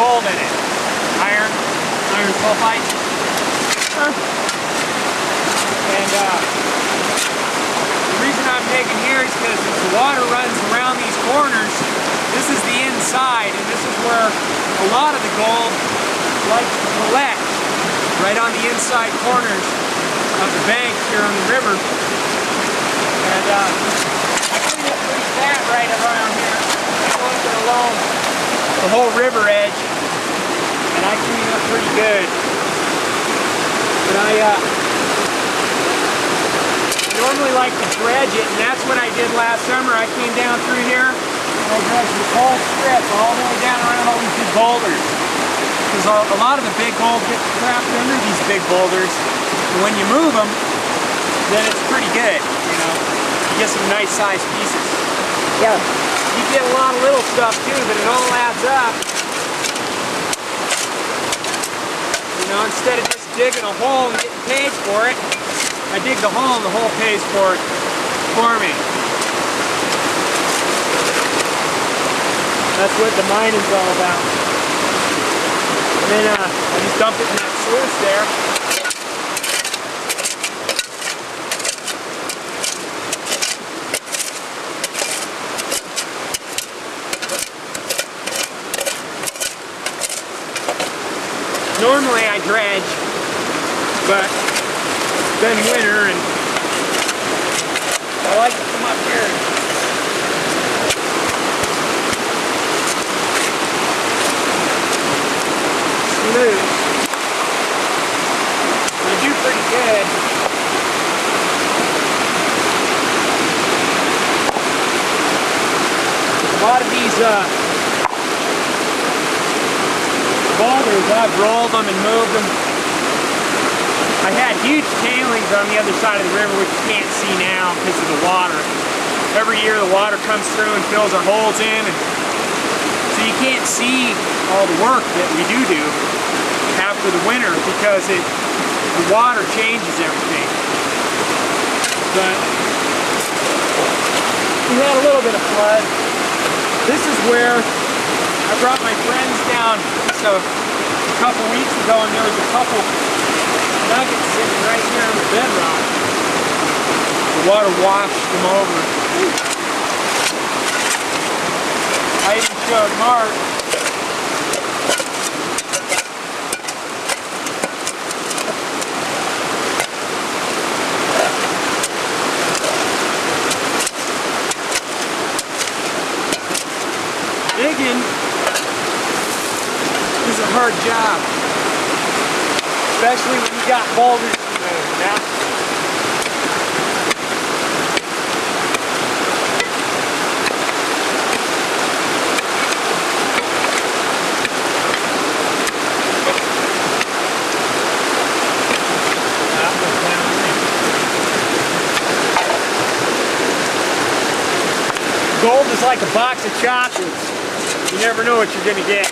gold in it. Iron sulfide. And the reason I'm digging here is because as the water runs around these corners, this is the inside, and this is where a lot of the gold likes to collect, right on the inside corners of the bank here on the river. And I clean it pretty fat right around here. I want it along the whole river edge, and I clean it up pretty good. But I normally like to dredge it, and that's what I did last summer. I came down through here, and I dredged this whole strip all the way down around all these big boulders. Because a lot of the big gold gets trapped under these big boulders, and when you move them, then it's pretty good, you know. You get some nice sized pieces. Yeah. You get a lot of little stuff too, but it all adds up. You know, instead of just digging a hole and getting paid for it, I dig the hole and the hole pays for it for me. That's what the mining's all about. And then I just dump it in that sluice there. Normally I dredge, but it's been winter and I like to come up here and smooth. I do pretty good. A lot of these boulders, I've rolled them and moved them. I had huge tailings on the other side of the river, which you can't see now because of the water. Every year the water comes through and fills our holes in, and so you can't see all the work that we do after the winter because the water changes everything. But we had a little bit of flood. This is where I brought my friends down a couple weeks ago, and there was a couple nuggets sitting right here on the bedrock. The water washed them over. I even showed Mark. Digging is a hard job, especially when you got boulders to move, you know? Gold is like a box of chocolates. You never know what you're going to get.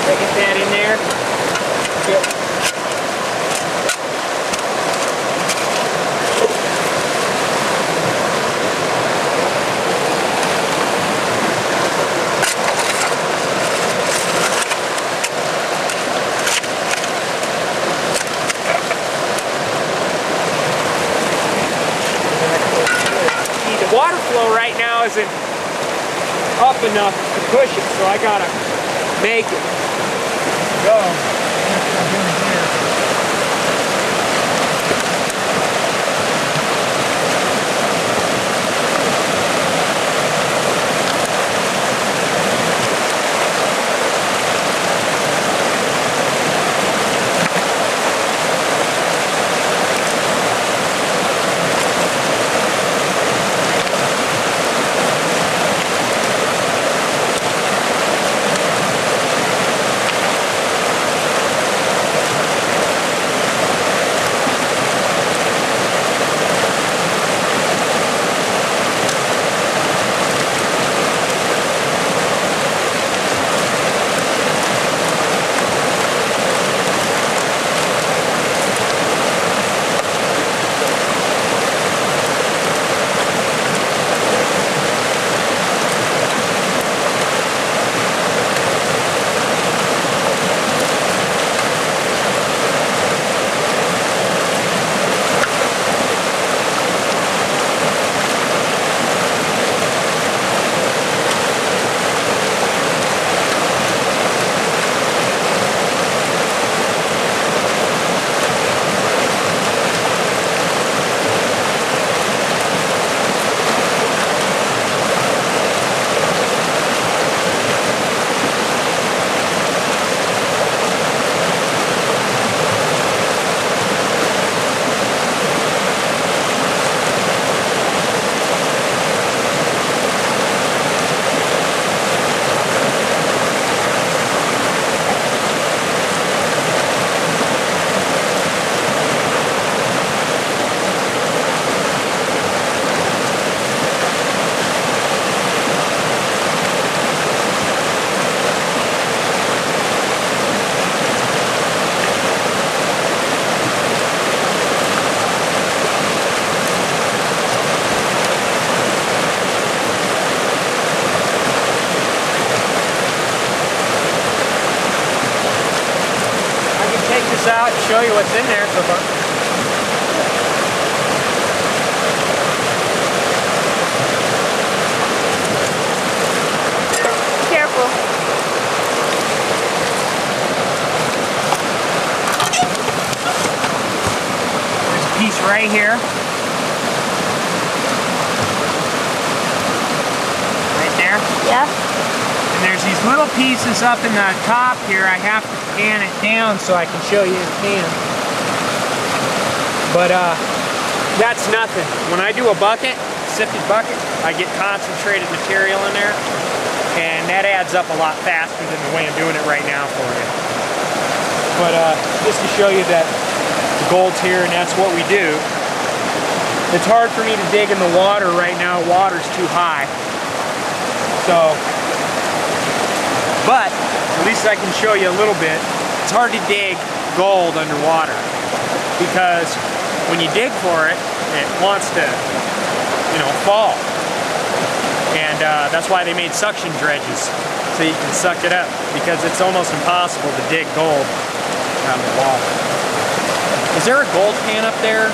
Get that in there. Yep. The water flow right now isn't up enough to push it, so I gotta make it go. out and show you what's in there so far. Careful. There's a piece right here. Right there. Yeah. And there's these little pieces up in the top here. I have to pan it down so I can show you in pan. But that's nothing. When I do a bucket, sifted bucket, I get concentrated material in there, and that adds up a lot faster than the way I'm doing it right now for you. But just to show you that the gold's here, and that's what we do. It's hard for me to dig in the water right now. Water's too high. So, but at least I can show you a little bit. It's hard to dig gold underwater because when you dig for it, it wants to, you know, fall. And that's why they made suction dredges, so you can suck it up, because it's almost impossible to dig gold out of the water. Is there a gold pan up there?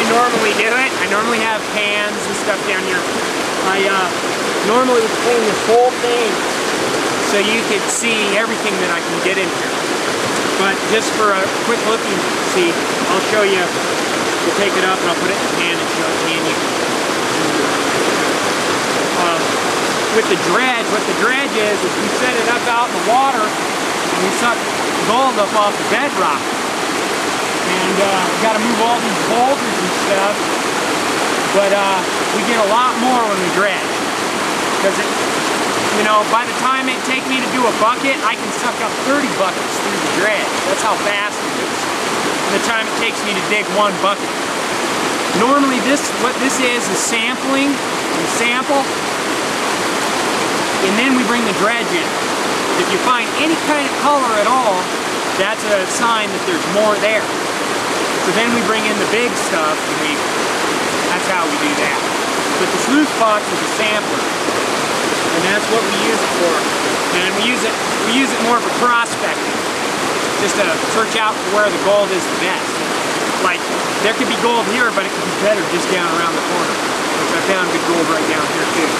Normally do it. I normally have pans and stuff down here. I normally would clean this whole thing so you could see everything that I can get in here. But just for a quick look and see, I'll show you. We'll take it up and I'll put it in the pan and show it to you. With the dredge, what the dredge is we set it up out in the water and we suck gold up off the bedrock. And we got to move all these boulders and stuff, but we get a lot more when we dredge, because you know, by the time it takes me to do a bucket, I can suck up 30 buckets through the dredge. That's how fast it is. And the time it takes me to dig one bucket. Normally, what this is sampling. We sample, and then we bring the dredge in. If you find any kind of color at all, that's a sign that there's more there. So then we bring in the big stuff, and that's how we do that. But the sluice box is a sampler, and that's what we use it for. And we use it more for prospecting, just to search out where the gold is the best. Like, there could be gold here, but it could be better just down around the corner. Which I found good gold right down here too.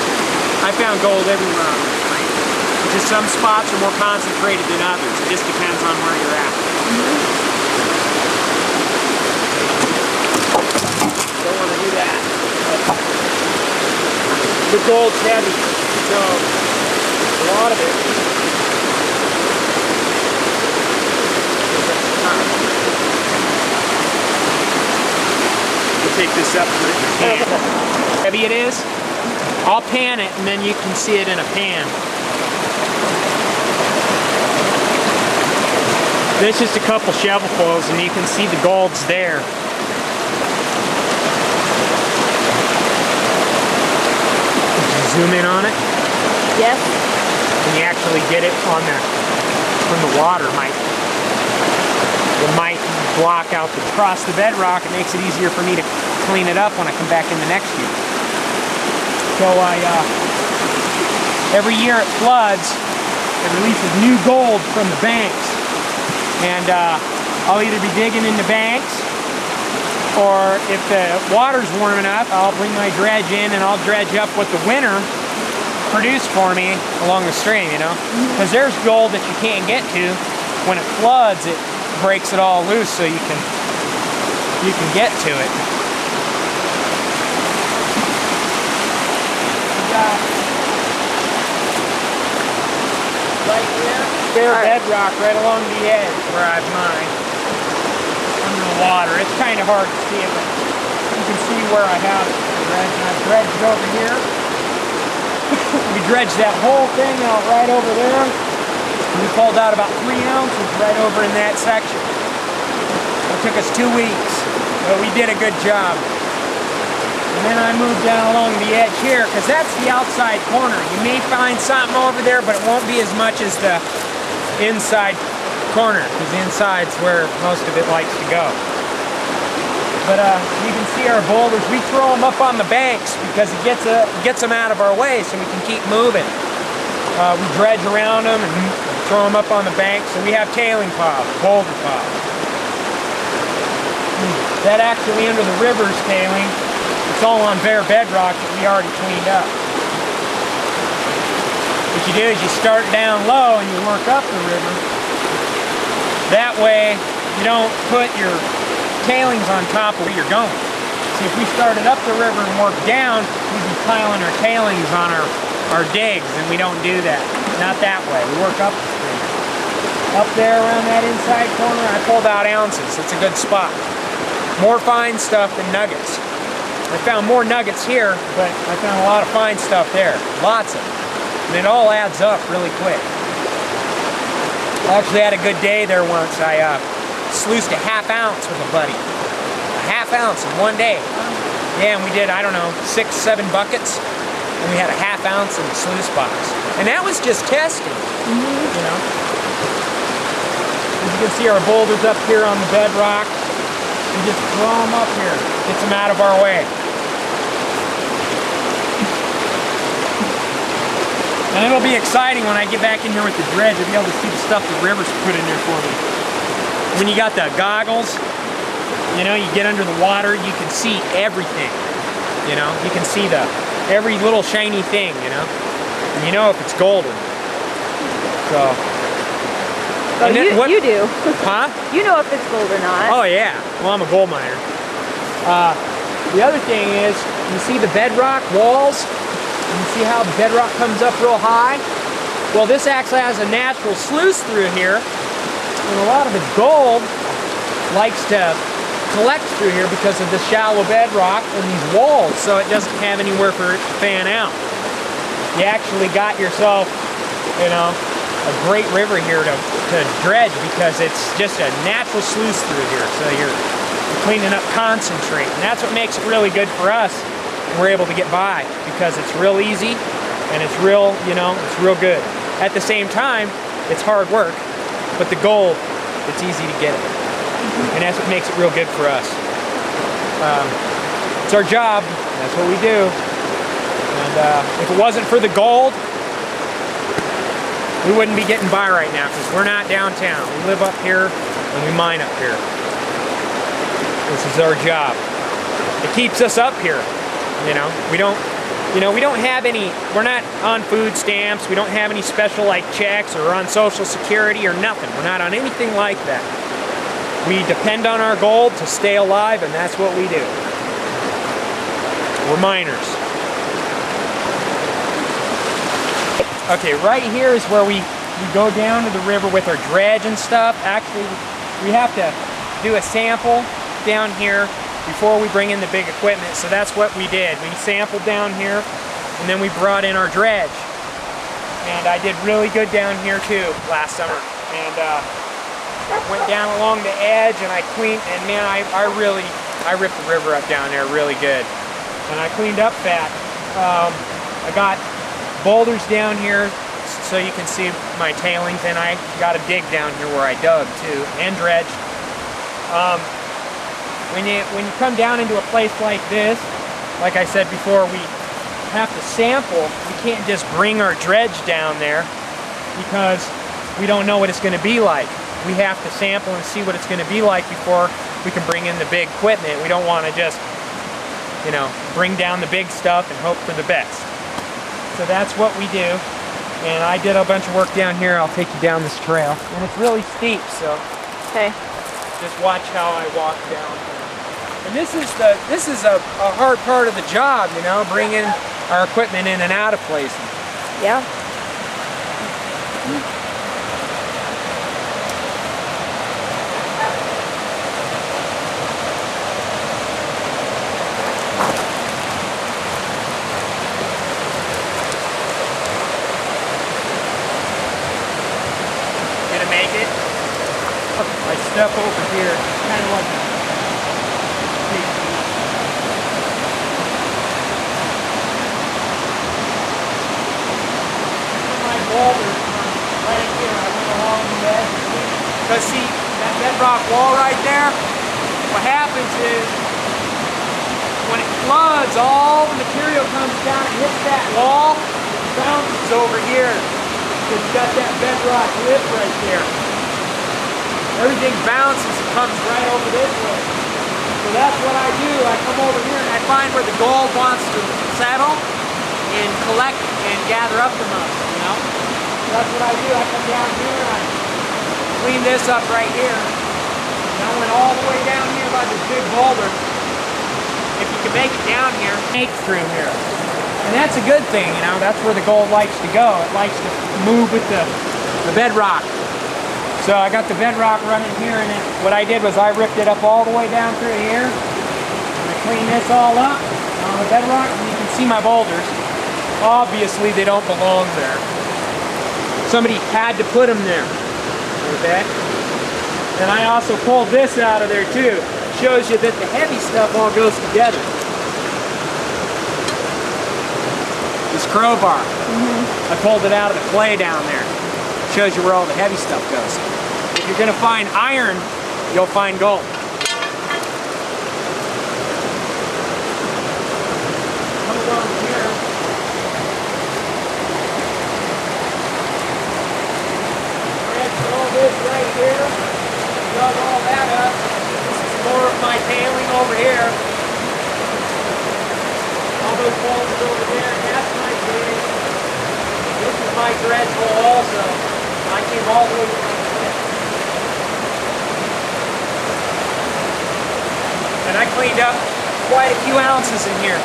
I found gold everywhere on the street. Just some spots are more concentrated than others. It just depends on where you're at. Don't want to do that. The gold's heavy, so a lot of it. We'll take this up and put it in the pan. How heavy it is, I'll pan it and then you can see it in a pan. There's just a couple shovelfuls and you can see the gold's there. Zoom in on it? Yes. And you actually get it on from the water. It might block out across the bedrock. It makes it easier for me to clean it up when I come back in the next year. So every year it floods, it releases new gold from the banks. And I'll either be digging in the banks, or if the water's warm enough, I'll bring my dredge in and I'll dredge up what the winter produced for me along the stream, you know? Because there's gold that you can't get to. When it floods, it breaks it all loose so you can get to it. Right here, bare bedrock right along the edge where I've mined. into the water. It's kind of hard to see it, but you can see where I have it. I've dredged over here. We dredged that whole thing out right over there. We pulled out about 3 ounces right over in that section. It took us 2 weeks, but we did a good job. And then I moved down along the edge here, because that's the outside corner. You may find something over there, but it won't be as much as the inside corner, because the inside's where most of it likes to go. But you can see our boulders. We throw them up on the banks because it gets them out of our way so we can keep moving. We dredge around them and throw them up on the banks. So we have tailing piles, boulder piles. That actually under the river's tailing, it's all on bare bedrock that we already cleaned up. What you do is you start down low and you work up the river. That way you don't put your tailings on top of where you're going. See, if we started up the river and worked down, we'd be piling our tailings on our digs, and we don't do that. Not that way. We work up the stream. Up there around that inside corner, I pulled out ounces. It's a good spot. More fine stuff than nuggets. I found more nuggets here, but I found a lot of fine stuff there. Lots of it. And it all adds up really quick. I actually had a good day there once. I sluiced a ½ ounce with a buddy. A ½ ounce in one day. Yeah, and we did, I don't know, 6, 7 buckets. And we had a ½ ounce in the sluice box. And that was just testing, you know. As you can see our boulders up here on the bedrock. We just throw them up here. Gets them out of our way. And it'll be exciting when I get back in here with the dredge. I'll be able to see the stuff the river's put in there for me. When you got the goggles, you know, you get under the water, you can see everything. You know, you can see every little shiny thing, you know. And you know if it's gold or not. So. Oh, you do. Huh? You know if it's gold or not. Oh yeah. Well, I'm a gold miner. The other thing is, you see the bedrock walls? You see how the bedrock comes up real high? Well, this actually has a natural sluice through here. And a lot of the gold likes to collect through here because of the shallow bedrock and these walls, so it doesn't have anywhere for it to fan out. You actually got yourself, you know, a great river here to dredge because it's just a natural sluice through here. So you're cleaning up concentrate, and that's what makes it really good for us. We're able to get by because it's real easy and it's real, you know, it's real good. At the same time, it's hard work. But the gold, it's easy to get it. And that's what makes it real good for us. It's our job. That's what we do. And if it wasn't for the gold, we wouldn't be getting by right now because we're not downtown. We live up here and we mine up here. This is our job. It keeps us up here. You know, we don't have any, we're not on food stamps, we don't have any special like checks or on Social Security or nothing. We're not on anything like that. We depend on our gold to stay alive, and that's what we do. We're miners. Okay, right here is where we go down to the river with our dredge and stuff. Actually, we have to do a sample down here before we bring in the big equipment, so that's what we did. We sampled down here, and then we brought in our dredge. And I did really good down here too last summer. And went down along the edge, and I cleaned, and man, I ripped the river up down there really good. And I cleaned up that. I got boulders down here so you can see my tailings, and I got a dig down here where I dug too, and dredged. When you come down into a place like this, like I said before, we have to sample. We can't just bring our dredge down there because we don't know what it's going to be like. We have to sample and see what it's going to be like before we can bring in the big equipment. We don't want to just, you know, bring down the big stuff and hope for the best. So that's what we do. And I did a bunch of work down here. I'll take you down this trail. And it's really steep, so okay. Just watch how I walk down. And this is a hard part of the job, you know, bringing our equipment in and out of places. Yeah. up over here. Kind of like my boulders right here. I went along the edge. Because see, that bedrock wall right there, what happens is when it floods, all the material comes down and hits that wall, it bounces over here. It's got that bedrock lip right there. Everything bounces and comes right over this way. So that's what I do. I come over here and I find where the gold wants to settle and collect and gather up the most, you know? So that's what I do. I come down here and I clean this up right here. And I went all the way down here by this big boulder. If you can make it down here, snake through here. And that's a good thing, you know? That's where the gold likes to go. It likes to move with the bedrock. So I got the bedrock running here, and then what I did was I ripped it up all the way down through here. And I cleaned this all up on the bedrock, and you can see my boulders. Obviously, they don't belong there. Somebody had to put them there. Okay? And I also pulled this out of there too. Shows you that the heavy stuff all goes together. This crowbar. I pulled it out of the clay down there. Shows you where all the heavy stuff goes. If you're going to find iron, you'll find gold. Come along here. Dredged all this right here. Dug all that up. This is more of my tailing over here. All those boulders over there. That's my dig. This is my dredge hole also. I came all the way to and I cleaned up quite a few ounces in here.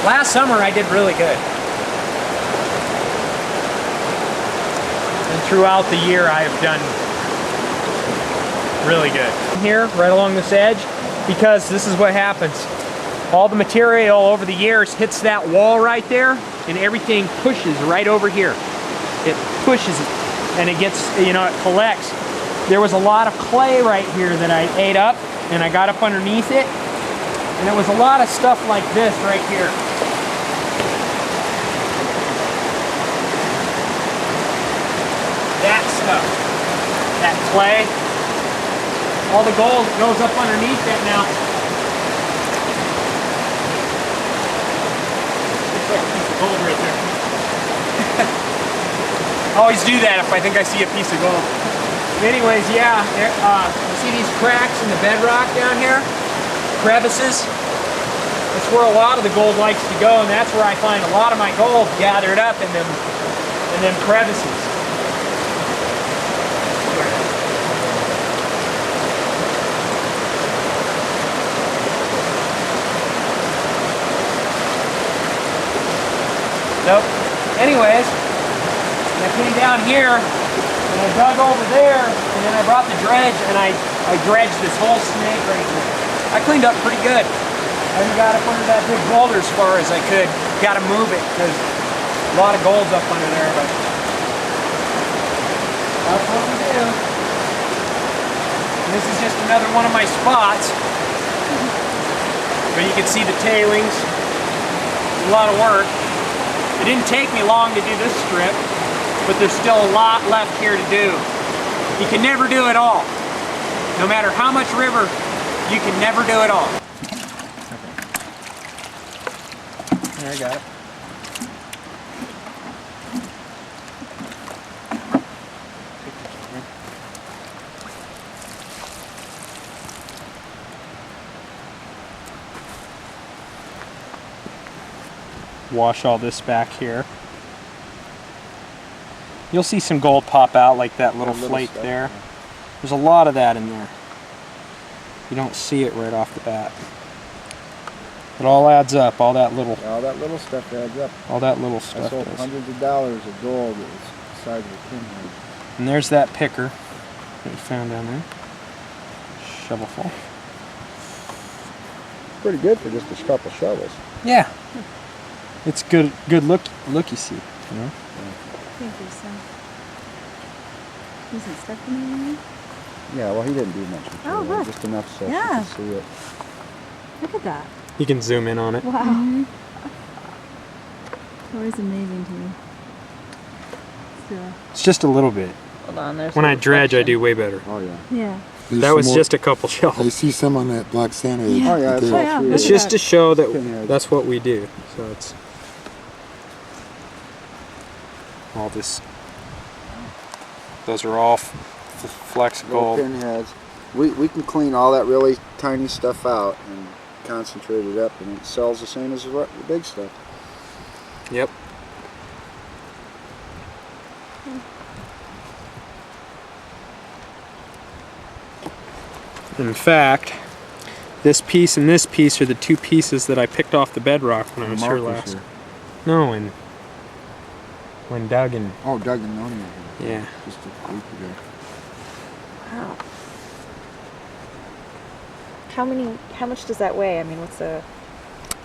Last summer I did really good. And throughout the year I have done really good. Here, right along this edge, because this is what happens. All the material over the years hits that wall right there, and everything pushes right over here. It pushes it, and it gets, you know, it collects. There was a lot of clay right here that I ate up, and I got up underneath it, and it was a lot of stuff like this right here. That stuff, that clay, all the gold goes up underneath that now. Looks like a piece of gold right there. I always do that if I think I see a piece of gold. Anyways, yeah, you see these cracks in the bedrock down here? Crevices? That's where a lot of the gold likes to go, and that's where I find a lot of my gold gathered up in them crevices. So, anyways, I came down here, and I dug over there, and then I brought the dredge, and I dredged this whole snake right here. I cleaned up pretty good. I even got up under that big boulder as far as I could. Got to move it, because a lot of gold's up under there, but that's what we do. And this is just another one of my spots. But you can see the tailings. A lot of work. It didn't take me long to do this strip, but there's still a lot left here to do. You can never do it all. No matter how much river, you can never do it all. Okay. There, I got it. Wash all this back here. You'll see some gold pop out like that little flake there. There's a lot of that in there. You don't see it right off the bat. It all adds up, all that little stuff adds up. All that little stuff. I sold hundreds of dollars of gold that was the size of a pinhead. And there's that picker that we found down there. Shovelful. Pretty good for just a couple shovels. Yeah. It's good look you see, you know? I think there's some. Isn't stuff in there? Yeah, well, he didn't do much material. Oh, look. Just enough so Yeah. you can see it. Look at that. You can zoom in on it. Wow. It's always amazing to me. Still. It's just a little bit. Hold on, there's When a I dredge, I reflection. do way better. Oh, yeah. Yeah. There's That some was more- just a couple I shells. see some on that black sand edge. Yeah. Oh, yeah, right it's there. all yeah. through It's it. just to show that Pinheads. that's what we do. So it's all this. Those are all flex Little gold. pinheads. We can clean all that really tiny stuff out and concentrate it up, and it sells the same as the big stuff. Yep. In fact, this piece and this piece are the two pieces that I picked off the bedrock when I was here Markers last. here. No, when Doug and Oh, Doug and Noni. yeah. Just a week ago. Wow. How much does that weigh? I mean, what's the...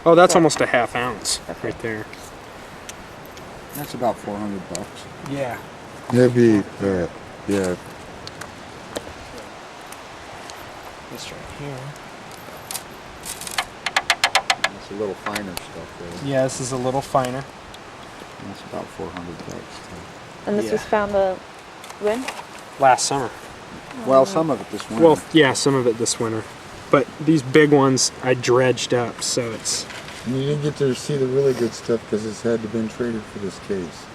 Oh, that's almost a ½ ounce right there. That's about $400. Yeah. Heavy, yeah. This right here. It's a little finer stuff there. Yeah, this is a little finer. That's about $400 too. And this Yeah. was found when? Last summer. Well, some of it this winter. Well, yeah, some of it this winter. But these big ones I dredged up, so it's... And you didn't get to see the really good stuff because it's had to been traded for this case.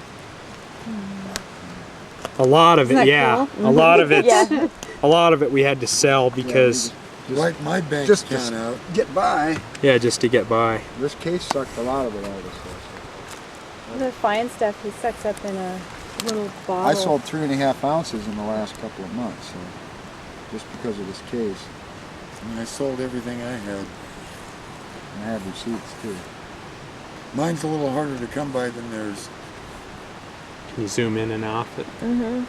A lot of Isn't it, that yeah. cool? A lot of it. Yeah. A lot of it we had to sell because, Wipe my bank just account out. get by. yeah, just to get by. This case sucked a lot of it out of this stuff. The fine stuff he sucks up in a little bottle. I sold 3.5 ounces in the last couple of months, so just because of this case. And I sold everything I had. And I have receipts too. Mine's a little harder to come by than theirs. Can you zoom in and off it? Mm-hmm.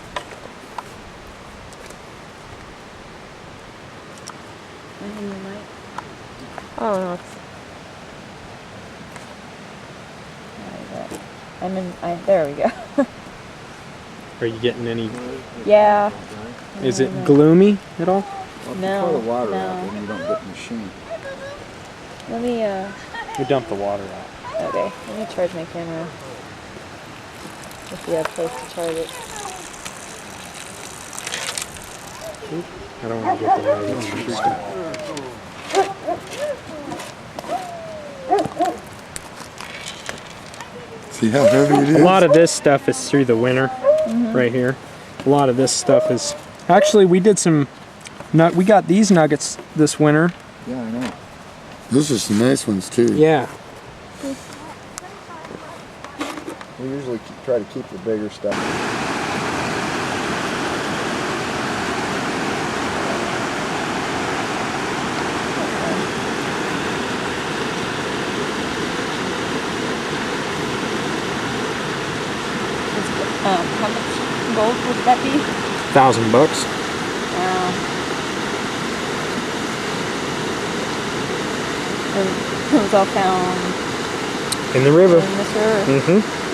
Oh no, it's... there we go. Are you getting any... Yeah. Is it gloomy at all? Well, if No, you pour the water no. out, then you don't get machine. Let me, We dump the water out. okay, let me charge my camera. If you have a place to charge it. I don't want to get the light stuff. See how heavy it is? A lot of this stuff is through the winter, right here. A lot of this stuff is... Actually, we did some... We got these nuggets this winter. Yeah, I know. Those are some nice ones too. Yeah. We usually try to keep the bigger stuff. How much gold would that be? $1,000. And it was all found In the river. in this river. Mm-hmm.